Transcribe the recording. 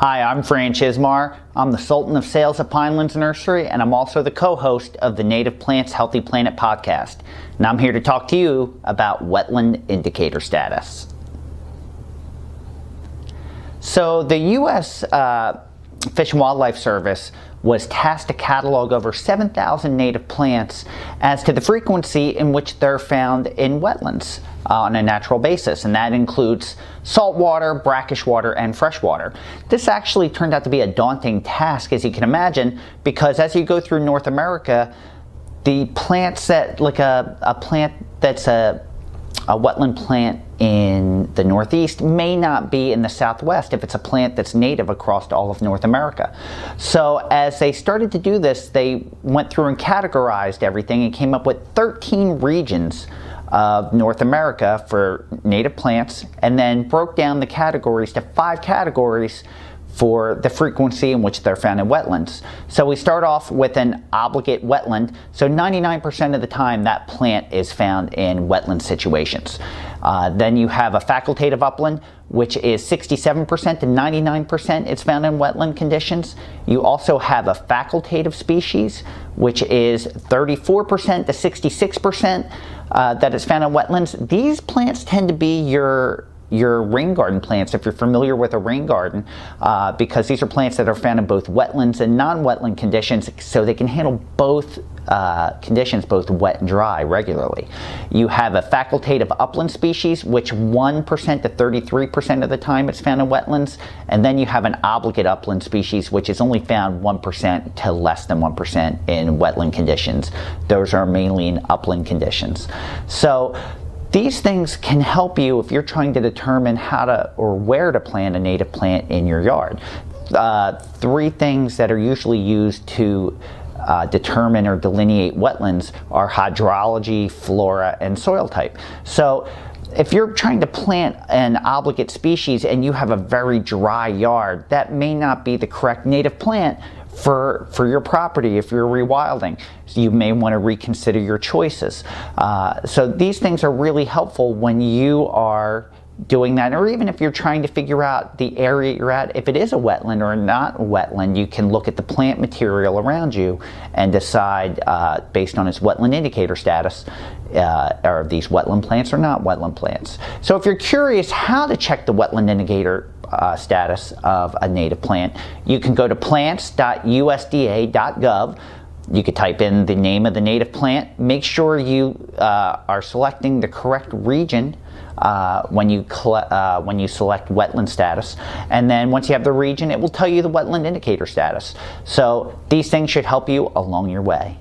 Hi, I'm Fran. I'm the Sultan of Sales at Pinelands Nursery, and I'm also the co-host of the Native Plants Healthy Planet podcast. And I'm here to talk to you about Wetland Indicator Status. So the U.S. Fish and Wildlife Service was tasked to catalog over 7,000 native plants as to the frequency in which they're found in wetlands on a natural basis, and that includes saltwater, brackish water, and freshwater. This actually turned out to be a daunting task, as you can imagine, because as you go through North America, the plants that, like a plant that's a wetland plant in the Northeast may not be in the Southwest if it's a plant that's native across all of North America. So as they started to do this, they went through and categorized everything and came up with 13 regions of North America for native plants, and then broke down the categories to 5 categories for the frequency in which they're found in wetlands. So we start off with an obligate wetland. So 99% of the time that plant is found in wetland situations. Then you have a facultative upland, which is 67% to 99% it's found in wetland conditions. You also have a facultative species, which is 34% to 66% that is found in wetlands. These plants tend to be your rain garden plants, if you're familiar with a rain garden, because these are plants that are found in both wetlands and non-wetland conditions, so they can handle both conditions, both wet and dry, regularly. You have a facultative upland species, which 1% to 33% of the time it's found in wetlands, and then you have an obligate upland species, which is only found 1% to less than 1% in wetland conditions. Those are mainly in upland conditions. So these things can help you if you're trying to determine how to or where to plant a native plant in your yard. 3 things that are usually used to determine or delineate wetlands are hydrology, flora, and soil type. So if you're trying to plant an obligate species and you have a very dry yard, that may not be the correct native plant for your property if you're rewilding. So you may want to reconsider your choices. So these things are really helpful when you are doing that, or even if you're trying to figure out the area you're at, if it is a wetland or not a wetland, you can look at the plant material around you and decide based on its wetland indicator status, are these wetland plants or not wetland plants. So if you're curious how to check the wetland indicator status of a native plant, you can go to plants.usda.gov. You could type in the name of the native plant. Make sure you are selecting the correct region when you select wetland status, and then once you have the region, it will tell you the wetland indicator status. So these things should help you along your way.